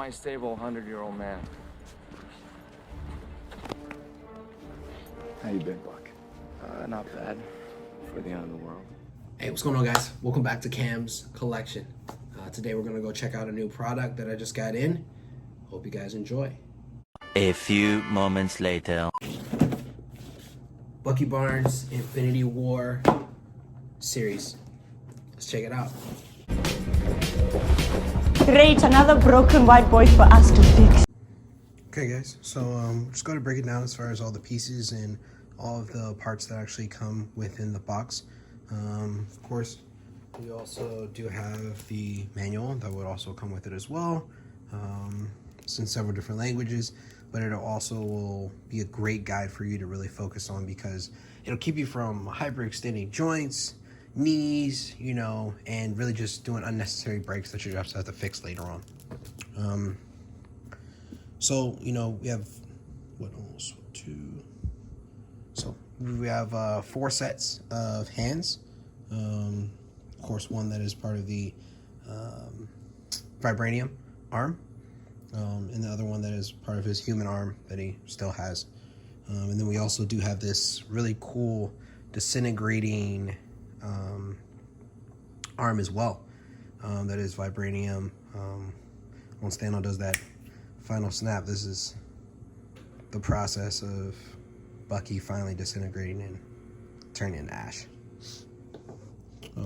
semi-stable 100-year-old man. How you been, Buck? Not bad for the end of the world. Hey, what's going on, guys? Welcome back to Cam's Collection. Today we're gonna go check out a new product that I just got in. Hope you guys enjoy. A few moments later. Bucky Barnes Infinity War series. Let's check it out. Great, another broken white boy for us to fix. Okay, guys, so just going to break it down as far as all the pieces and all of the parts that actually come within the box. Of course, we also do have the manual that would also come with it as well. It's in several different languages, but it also will be a great guide for you to really focus on, because it'll keep you from hyperextending joints, knees, you know, and really just doing unnecessary breaks that you just have to fix later on. So, you know, we have we have 4 sets of hands. Of course, one that is part of the vibranium arm, and the other one that is part of his human arm that he still has. And then we also do have this really cool disintegrating arm as well, that is vibranium. Once Thanos does that final snap, this is the process of Bucky finally disintegrating and turning into ash.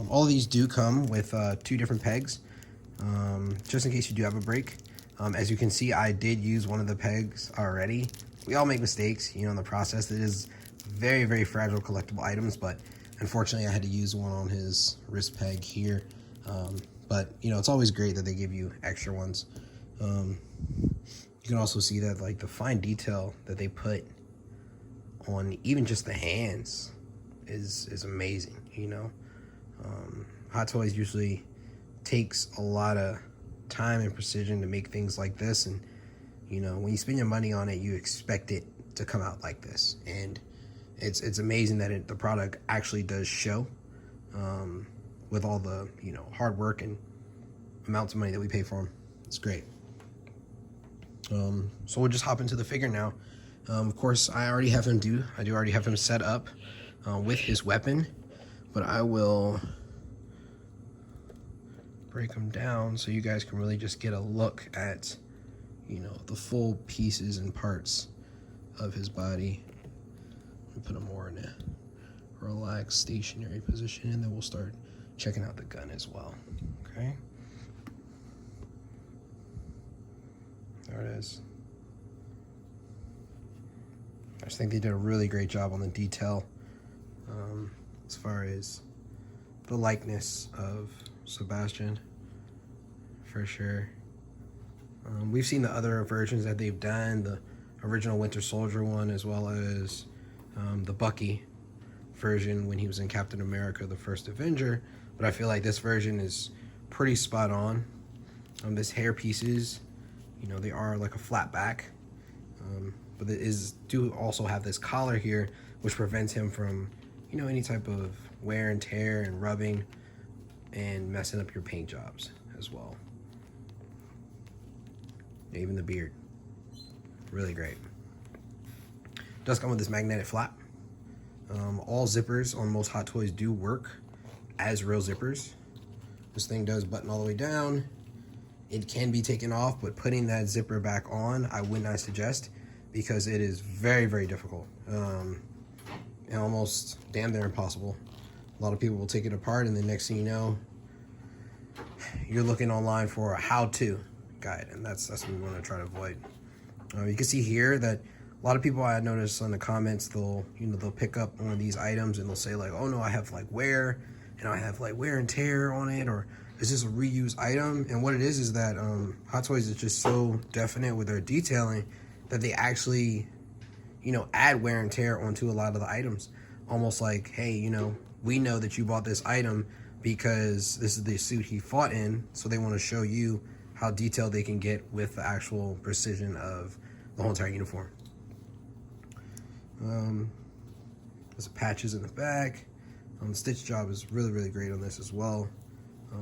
All of these do come with 2 different pegs, just in case you do have a break. As you can see, I did use one of the pegs already. We all make mistakes, you know, in the process. It is very, very fragile collectible items, but unfortunately I had to use one on his wrist peg here. But, you know, it's always great that they give you extra ones. You can also see that, like, the fine detail that they put on even just the hands is amazing, you know. Hot Toys usually takes a lot of time and precision to make things like this, and, you know, when you spend your money on it, you expect it to come out like this, and it's amazing that the product actually does show, with all the, you know, hard work and amounts of money that we pay for them. It's great. So we'll just hop into the figure now. Of course, I do already have him set up with his weapon, but I will break him down so you guys can really just get a look at, you know, the full pieces and parts of his body. We'll put him more in a relaxed stationary position, and then we'll start checking out the gun as well. Okay. There it is. I just think they did a really great job on the detail, as far as the likeness of Sebastian, for sure. We've seen the other versions that they've done, the original Winter Soldier one, as well as the Bucky version when he was in Captain America, the first Avenger, but I feel like this version is pretty spot on. This hair pieces, you know, they are like a flat back, but it do also have this collar here, which prevents him from, you know, any type of wear and tear and rubbing and messing up your paint jobs as well. Even the beard, really great. Does come with this magnetic flap. All zippers on most Hot Toys do work as real zippers. This thing does button all the way down. It can be taken off, but putting that zipper back on, I would not suggest, because it is very, very difficult, and almost damn near impossible. A lot of people will take it apart, and the next thing you know, you're looking online for a how-to guide, and that's what we want to try to avoid. You can see here that a lot of people, I noticed on the comments, they'll pick up one of these items and they'll say like, oh no, I have like wear, and I have like wear and tear on it, or is this a reused item? And what it is that Hot Toys is just so definite with their detailing that they actually, you know, add wear and tear onto a lot of the items. Almost like, hey, you know, we know that you bought this item because this is the suit he fought in, so they want to show you how detailed they can get with the actual precision of the whole entire uniform. There's patches in the back. The stitch job is really, really great on this as well.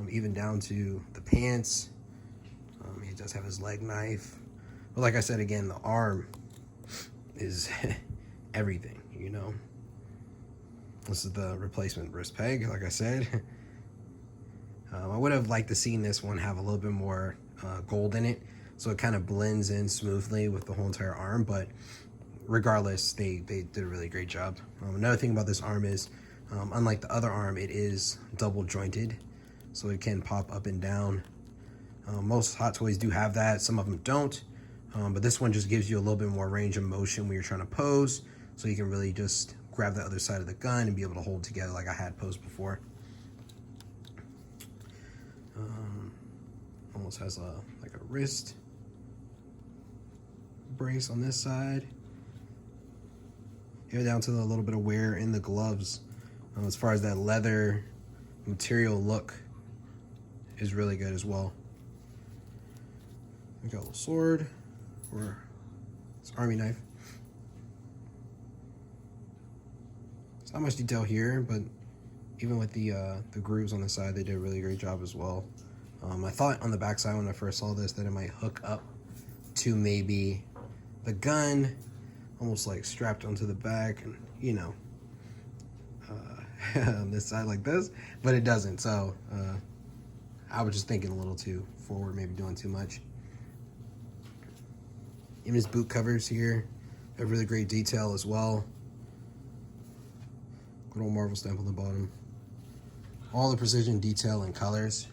Even down to the pants. He does have his leg knife. But like I said, again, the arm is everything, you know. This is the replacement wrist peg, like I said. I would have liked to seen this one have a little bit more gold in it, so it kind of blends in smoothly with the whole entire arm, but regardless, they did a really great job. Another thing about this arm is, unlike the other arm, it is double jointed, so it can pop up and down. Most Hot Toys do have that, some of them don't, but this one just gives you a little bit more range of motion when you're trying to pose, so you can really just grab the other side of the gun and be able to hold together like I had posed before. Almost has like a wrist brace on this side. Here down to the little bit of wear in the gloves. As far as that leather material look is really good as well. We got a little sword, or it's army knife. It's not much detail here, but even with the grooves on the side, they did a really great job as well. I thought on the back side when I first saw this that it might hook up to maybe the gun, almost like strapped onto the back, and you know, on this side like this, but it doesn't. So I was just thinking a little too forward, maybe doing too much. Even his boot covers here have really great detail as well. Good old Marvel stamp on the bottom. All the precision detail and colors.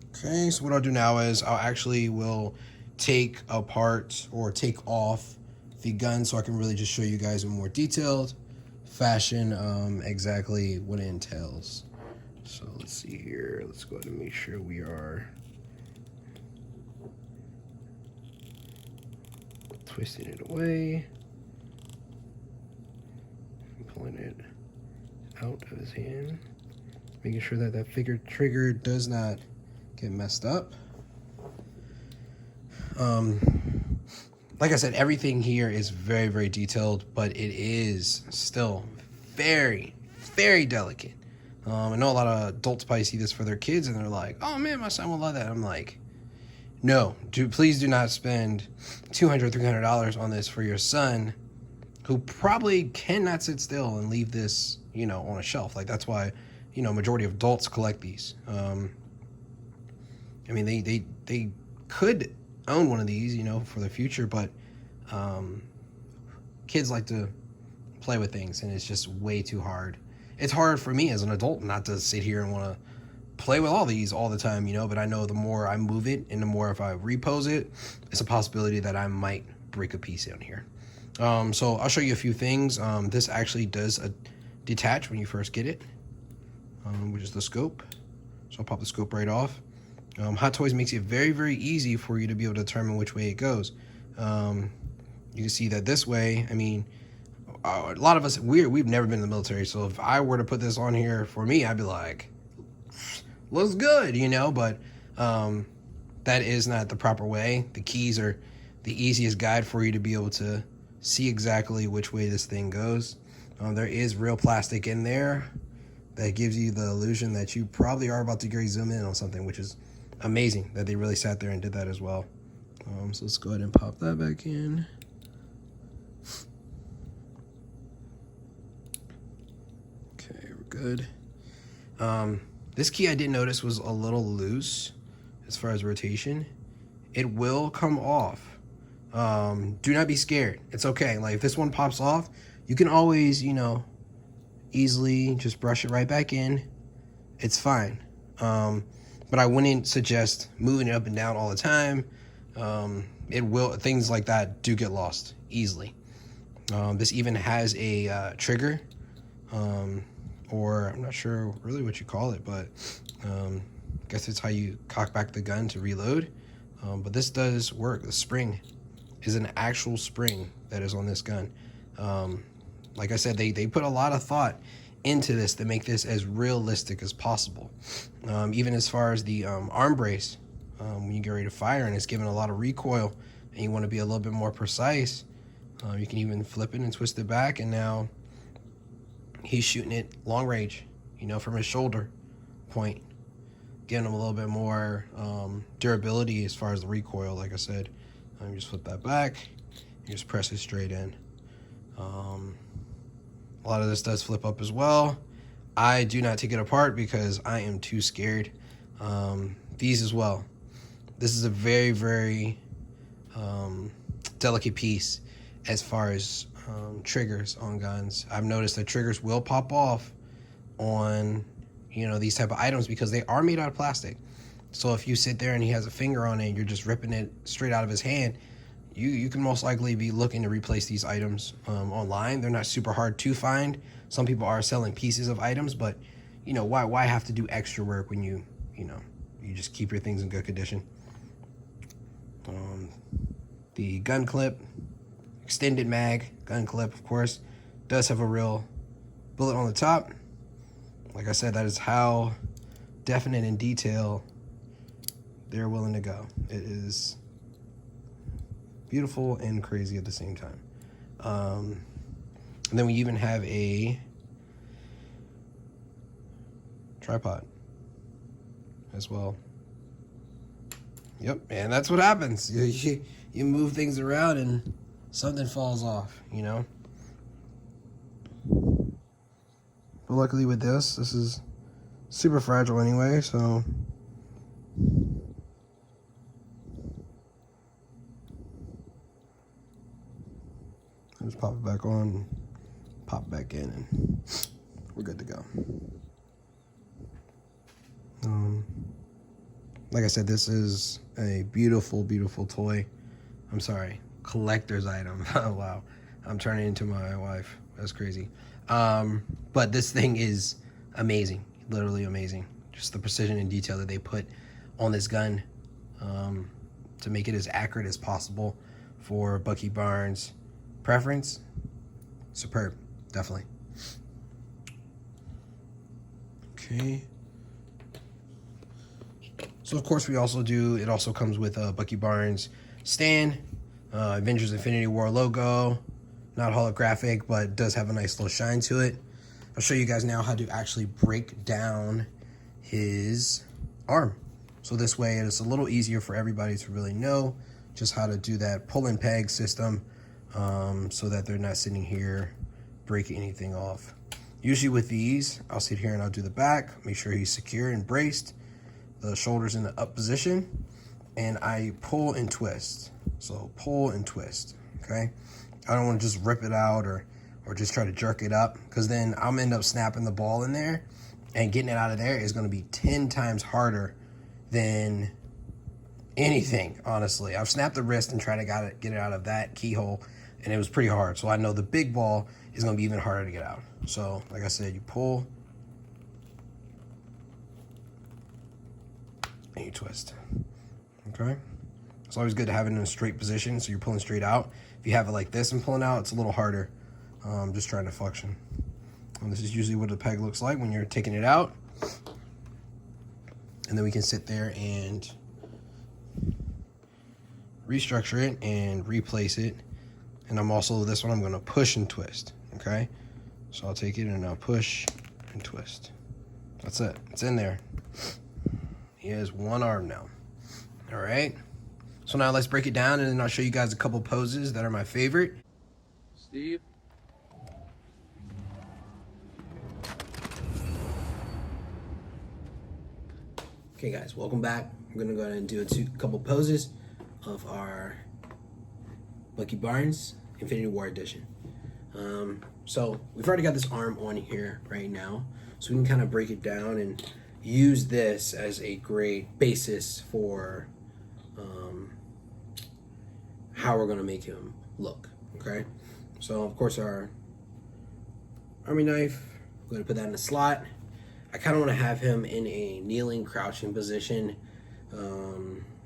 Okay, so what I'll do now is will take apart or take off the gun so I can really just show you guys in more detailed fashion exactly what it entails. So let's see here. Let's go ahead and make sure we are twisting it away. Pulling it out of his hand. Making sure that that figure trigger does not get messed up. Like I said, everything here is very, very detailed, but it is still very, very delicate. I know a lot of adults probably see this for their kids and they're like, oh man, my son will love that. I'm like, no, please do not spend $200, $300 on this for your son, who probably cannot sit still and leave this, you know, on a shelf. Like, that's why, you know, majority of adults collect these. I mean, they could own one of these, you know, for the future, but kids like to play with things, and it's just way too hard. It's hard for me as an adult not to sit here and want to play with all these all the time, you know, but I know the more I move it and the more if I repose it, it's a possibility that I might break a piece in here. So I'll show you a few things. This actually does detach when you first get it, which is the scope. So I'll pop the scope right off. Hot Toys makes it very, very easy for you to be able to determine which way it goes. You can see that this way, I mean, a lot of us, we've never been in the military, so if I were to put this on here for me, I'd be like, looks good, you know, but that is not the proper way. The keys are the easiest guide for you to be able to see exactly which way this thing goes. There is real plastic in there that gives you the illusion that you probably are about to zoom in on something, which is amazing that they really sat there and did that as well. So let's go ahead and pop that back in. Okay, we're good. This key I did notice was a little loose as far as rotation. It will come off. Do not be scared. It's okay. Like, if this one pops off, you can always, you know, easily just brush it right back in. It's fine. But I wouldn't suggest moving it up and down all the time. Things like that do get lost easily. This even has a trigger, or I'm not sure really what you call it, but I guess it's how you cock back the gun to reload. But this does work. The spring is an actual spring that is on this gun. Like I said, they put a lot of thought into this to make this as realistic as possible. Even as far as the arm brace, when you get ready to fire and it's given a lot of recoil and you want to be a little bit more precise, you can even flip it and twist it back, and now he's shooting it long range, you know, from his shoulder point. giving them a little bit more durability as far as the recoil. Like I said, you just flip that back, you just press it straight in. A lot of this does flip up as well. I do not take it apart because I am too scared. These as well. This is a very, very delicate piece as far as triggers on guns. I've noticed that triggers will pop off on, you know, these type of items because they are made out of plastic. So if you sit there and he has a finger on it and you're just ripping it straight out of his hand, you can most likely be looking to replace these items online. They're not super hard to find. Some people are selling pieces of items, but you know, why have to do extra work when you just keep your things in good condition. The gun clip, extended mag gun clip, of course, does have a real bullet on the top. Like I said, that is how definite in detail they're willing to go. It is beautiful and crazy at the same time. And then we even have a tripod as well. Yep, and that's what happens. You move things around and something falls off, you know? But luckily with this is super fragile anyway, so just pop it back on, pop it back in, and we're good to go. Like I said, this is a beautiful, beautiful toy. I'm sorry, collector's item. Oh, wow. I'm turning into my wife. That's crazy. But this thing is amazing, literally amazing. Just the precision and detail that they put on this gun to make it as accurate as possible for Bucky Barnes' preference. Superb, definitely. Okay. So of course we also do, it also comes with a Bucky Barnes stand, Avengers Infinity War logo, not holographic, but does have a nice little shine to it. I'll show you guys now how to actually break down his arm. So this way it's a little easier for everybody to really know just how to do that pull and peg system so that they're not sitting here breaking anything off. Usually with these, I'll sit here and I'll do the back, make sure he's secure and braced, the shoulders in the up position, and I pull and twist. So pull and twist, okay? I don't want to just rip it out or just try to jerk it up, because then I'm end up snapping the ball in there, and getting it out of there is going to be 10 times harder than anything, honestly. I've snapped the wrist and tried to get it out of that keyhole, and it was pretty hard. So I know the big ball is going to be even harder to get out. So like I said, you pull and you twist, okay? It's always good to have it in a straight position so you're pulling straight out. If you have it like this and pulling out, it's a little harder. Just trying to function. And this is usually what the peg looks like when you're taking it out. And then we can sit there and restructure it and replace it. And I'm also, this one I'm gonna push and twist, okay? So I'll take it and I'll push and twist. That's it, it's in there. He has one arm now, all right? So now let's break it down and then I'll show you guys a couple poses that are my favorite. Steve? Okay guys, welcome back. We're gonna go ahead and do a couple poses of our Bucky Barnes Infinity War Edition. So we've already got this arm on here right now, so we can kind of break it down and use this as a great basis for how we're gonna make him look, okay? So of course our army knife, we're gonna put that in a slot. I kind of want to have him in a kneeling, crouching position,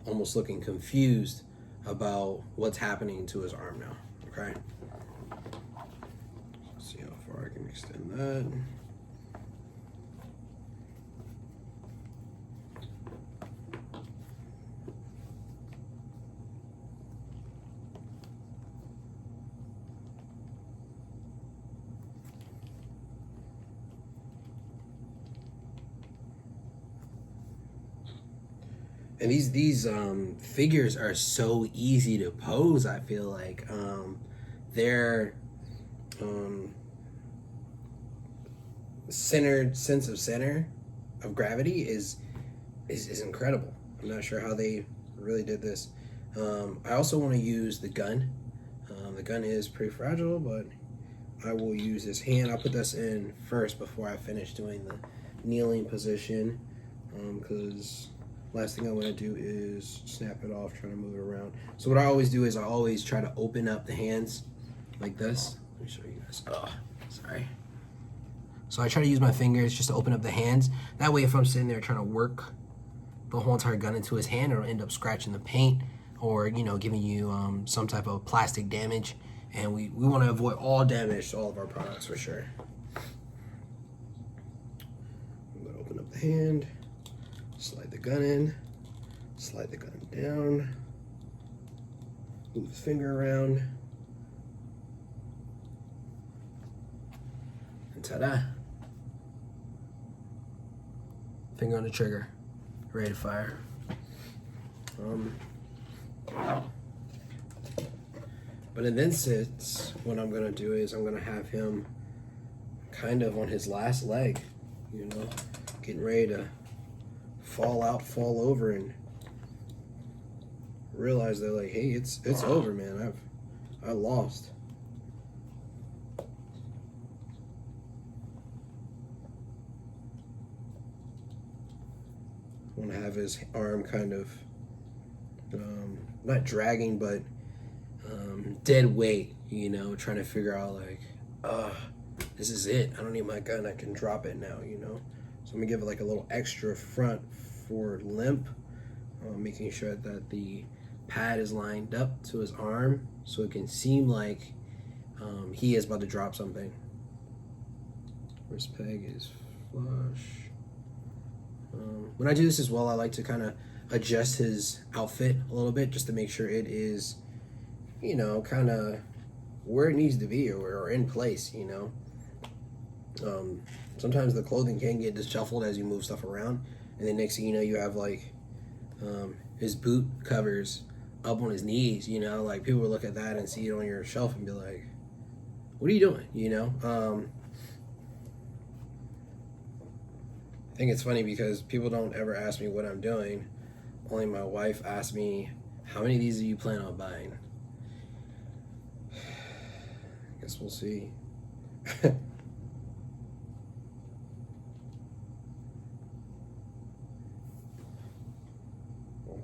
almost looking confused about what's happening to his arm now, okay? Let's see how far I can extend that. And these figures are so easy to pose. I feel like their centered sense of center of gravity is incredible. I'm not sure how they really did this. I also want to use the gun. The gun is pretty fragile, but I will use this hand. I'll put this in first before I finish doing the kneeling position, because last thing I want to do is snap it off trying to move it around. So what I always do is I always try to open up the hands like this. Let me show you guys. Oh, sorry. So I try to use my fingers just to open up the hands. That way if I'm sitting there trying to work the whole entire gun into his hand, it'll end up scratching the paint or, you know, giving you some type of plastic damage. And we want to avoid all damage to all of our products for sure. I'm going to open up the hand, slide the gun in, slide the gun down, move his finger around, and ta-da. Finger on the trigger, ready to fire. But in this sense, what I'm gonna do is I'm gonna have him kind of on his last leg, you know, getting ready to fall over, and realize they're like, hey, it's over, man. I lost. I want to have his arm kind of not dragging, but dead weight, you know, trying to figure out like, this is it. I don't need my gun. I can drop it now, you know. So I'm gonna give it like a little extra front forward limp, making sure that the pad is lined up to his arm so it can seem like he is about to drop something. Wrist peg is flush. When I do this as well, I like to kind of adjust his outfit a little bit just to make sure it is, you know, kind of where it needs to be or in place, you know. Sometimes the clothing can get disheveled as you move stuff around, and then next thing you know, you have like his boot covers up on his knees, you know. Like people will look at that and see it on your shelf and be like, what are you doing, you know? I think it's funny because people don't ever ask me what I'm doing. Only my wife asks me, how many of these do you plan on buying? Guess we'll see.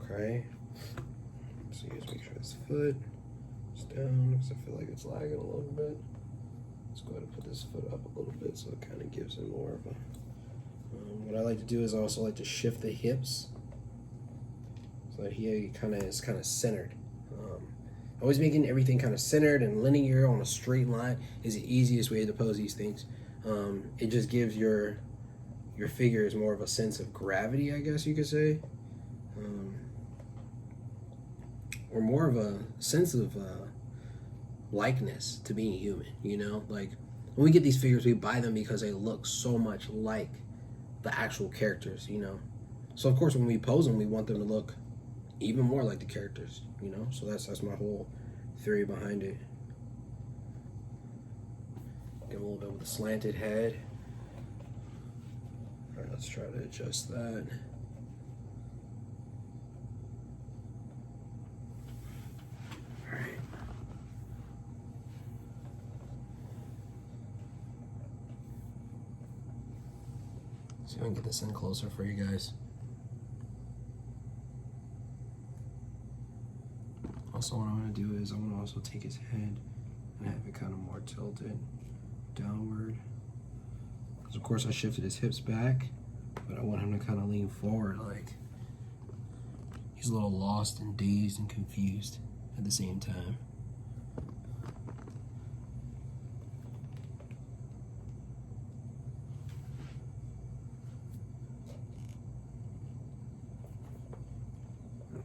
Okay. So just make sure this foot is down because I feel like it's lagging a little bit. Let's go ahead and put this foot up a little bit so it kind of gives him more of a... what I like to do is I also like to shift the hips so that he is kind of centered. Always making everything kind of centered and linear on a straight line is the easiest way to pose these things. It just gives your figures more of a sense of gravity, I guess you could say, or more of a sense of likeness to being human. You know, like when we get these figures, we buy them because they look so much like the actual characters, you know. So of course when we pose them, we want them to look even more like the characters, you know. So that's my whole theory behind it. Get a little bit with a slanted head. All right, let's try to adjust that. All right. See if I can get this in closer for you guys. Also, what I'm going to do is I'm going to also take his head and have it kind of more tilted downward. Because of course I shifted his hips back, but I want him to kind of lean forward like he's a little lost and dazed and confused at the same time.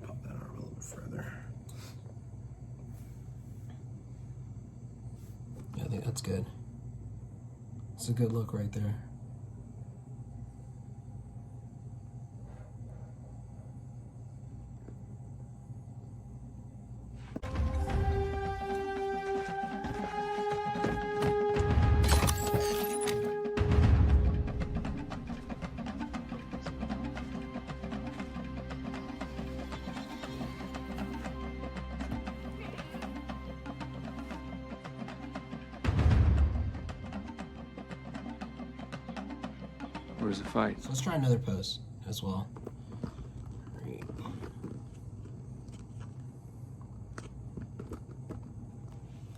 Pop that arm a little bit further. Yeah, I think that's good. It's a good look right there. Where's the fight? So let's try another pose as well. Right.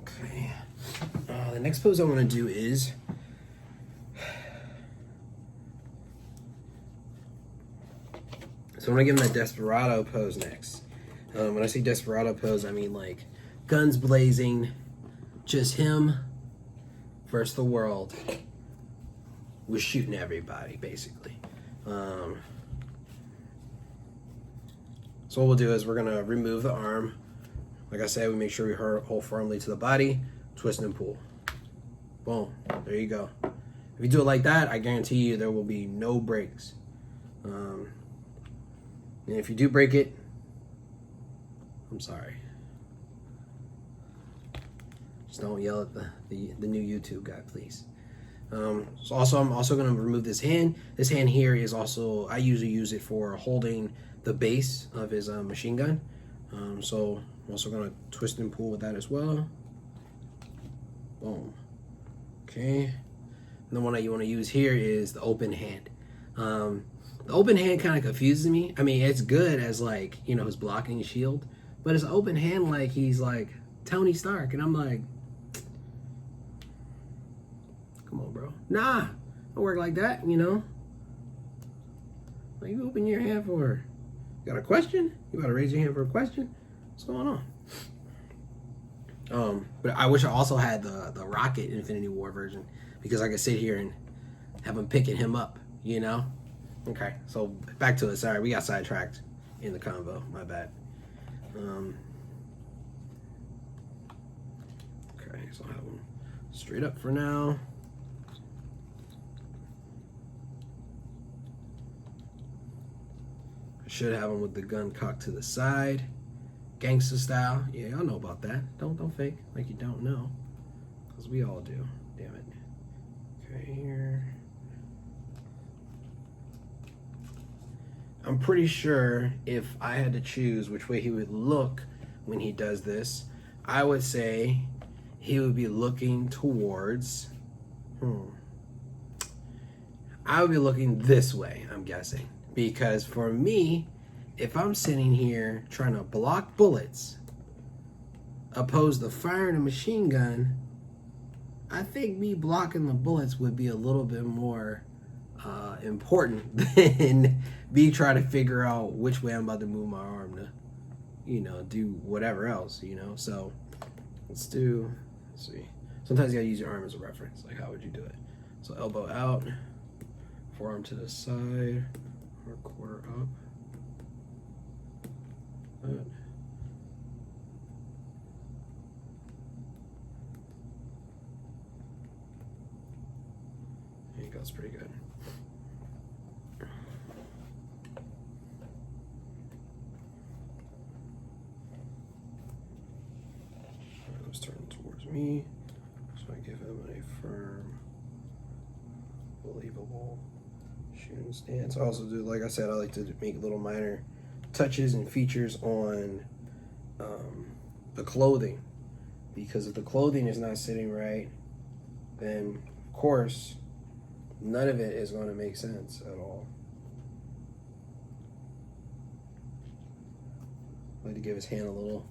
Okay. The next pose I want to do is so I'm gonna give him that desperado pose next. When I say desperado pose, I mean like guns blazing, just him versus the world. We're shooting everybody, basically. So what we'll do is we're gonna remove the arm. Like I said, we make sure we hold firmly to the body, twist and pull. Boom, there you go. If you do it like that, I guarantee you there will be no breaks. And if you do break it, I'm sorry. Just don't yell at the new YouTube guy, please. So also, I'm also going to remove this hand. This hand here is also, I usually use it for holding the base of his machine gun. So I'm also going to twist and pull with that as well. Boom. Okay. And the one that you want to use here is the open hand. The open hand kind of confuses me. I mean, it's good as like, you know, his blocking shield, but it's open hand like he's like Tony Stark, and I'm like, come on, bro. Nah, don't work like that, you know? Like, you open your hand for, you got a question? You gotta raise your hand for a question? What's going on? But I wish I also had the Rocket Infinity War version, because I could sit here and have him picking him up, you know? Okay, so back to it. Sorry, we got sidetracked in the convo. My bad. Okay, so I'll have him straight up for now. I should have him with the gun cocked to the side, gangster style. Yeah, y'all know about that. Don't fake like you don't know, because we all do. Damn it. Okay, here. I'm pretty sure if I had to choose which way he would look when he does this, I would say he would be looking towards, I would be looking this way, I'm guessing. Because for me, if I'm sitting here trying to block bullets, opposed to firing a machine gun, I think me blocking the bullets would be a little bit more important than me trying to figure out which way I'm about to move my arm to, you know, do whatever else, you know. So let's see. Sometimes you gotta use your arm as a reference. Like, how would you do it? So elbow out, forearm to the side, or quarter up. That. There you go, it's pretty good. Turn towards me, so I give him a firm, believable shooting stance. I also do, like I said, I like to make little minor touches and features on the clothing, because if the clothing is not sitting right, then of course none of it is going to make sense at all. I like to give his hand a little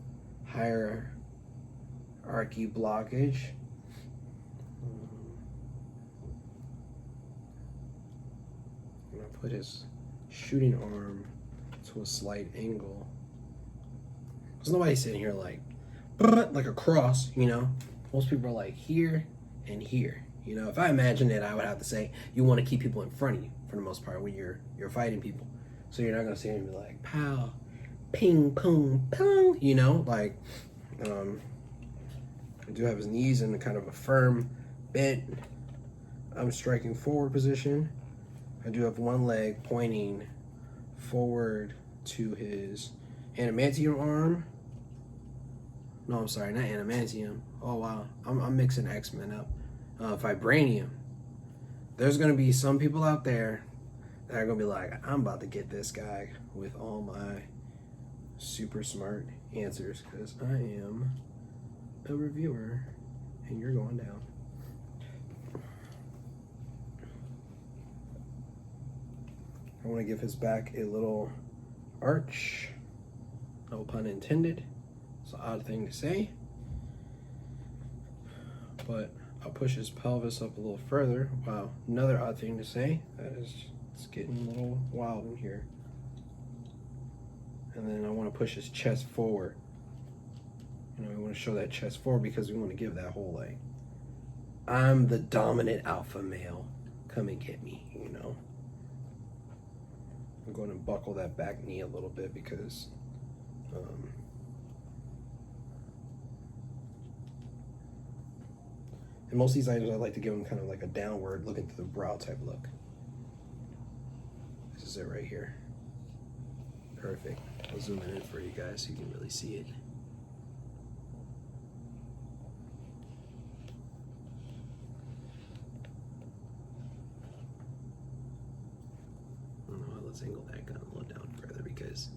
higher archy blockage. I'm gonna put his shooting arm to a slight angle. There's nobody sitting here like a cross, you know. Most people are like here and here. You know, if I imagine it, I would have to say you want to keep people in front of you for the most part when you're fighting people. So you're not gonna sit here and be like pow, ping, pong, pong. You know, like I do have his knees in a kind of a firm bent. I'm striking forward position. I do have one leg pointing forward to his adamantium arm. No, I'm sorry, not adamantium. Oh wow, I'm mixing X-Men up. Vibranium. There's gonna be some people out there that are gonna be like, I'm about to get this guy with all my super smart answers, because I am a reviewer and you're going down. I want to give his back a little arch. No pun intended. It's an odd thing to say. But I'll push his pelvis up a little further. Wow, another odd thing to say. That is, it's getting a little wild in here. And then I want to push his chest forward. You know, we want to show that chest forward because we want to give that whole like, I'm the dominant alpha male. Come and get me, you know. I'm going to buckle that back knee a little bit because and most of these items I like to give them kind of like a downward looking through the brow type look. This is it right here. Perfect. I'll zoom it in for you guys so you can really see it. Let's angle that gun a little down further because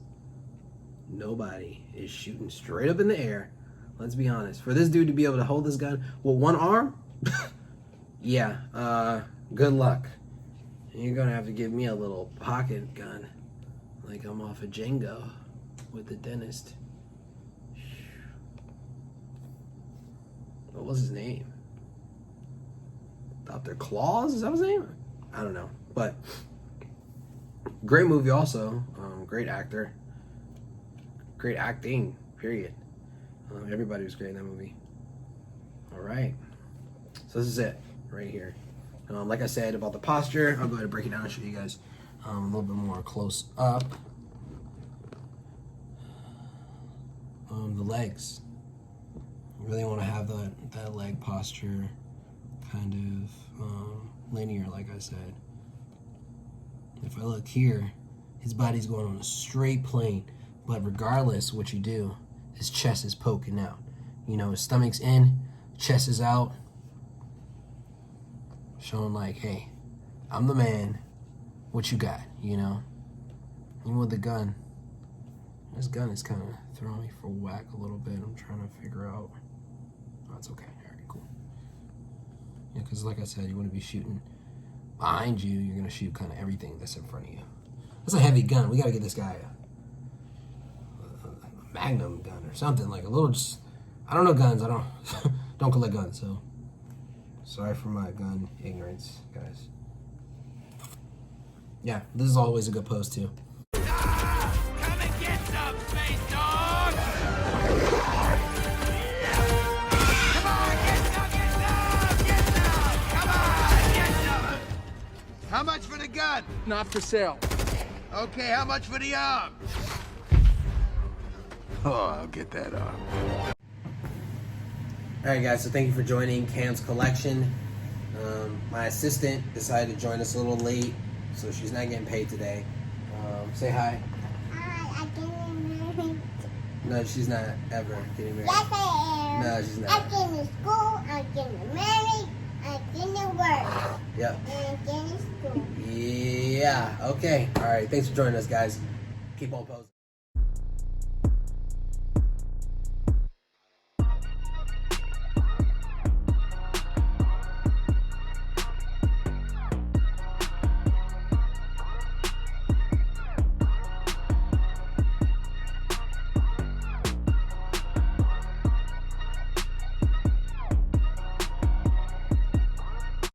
nobody is shooting straight up in the air. Let's be honest. For this dude to be able to hold this gun with one arm, yeah, good luck. You're gonna have to give me a little pocket gun, like I'm off of Django with the dentist. What was his name? Dr. Claus? Is that his name? I don't know, but great movie also. Great actor. Great acting, period. Everybody was great in that movie. All right. So this is it right here. Like I said about the posture, I'll go ahead and break it down and show you guys a little bit more close up. The legs. You really want to have that leg posture kind of linear, like I said. If I look here, his body's going on a straight plane, but regardless what you do, his chest is poking out. You know, his stomach's in, chest is out, showing like, hey, I'm the man, what you got, you know? Even with the gun, this gun is kind of throwing me for whack a little bit. I'm trying to figure out, oh, it's okay, all right, cool. Yeah, because like I said, you want to be shooting behind you, you're gonna shoot kind of everything that's in front of you. That's a heavy gun. We gotta get this guy a Magnum gun or something, like a little, just, I don't know guns, I don't collect guns, so sorry for my gun ignorance, guys. Yeah, this is always a good pose too. Come and get some, space dog! Come on, get some, get some, get some! Come on, get some! How much for the gun? Not for sale. Okay, how much for the arm? Oh, I'll get that arm. Alright guys, so thank you for joining Cam's collection. My assistant decided to join us a little late, so she's not getting paid today. Say hi. Hi, I'm getting married. No, she's not ever getting married. Yes, I am. No, she's not. I'm getting to school, I'm getting married, I'm getting to work, Yep. and I'm getting to school. Yeah, okay. Alright, thanks for joining us, guys. Keep on posting.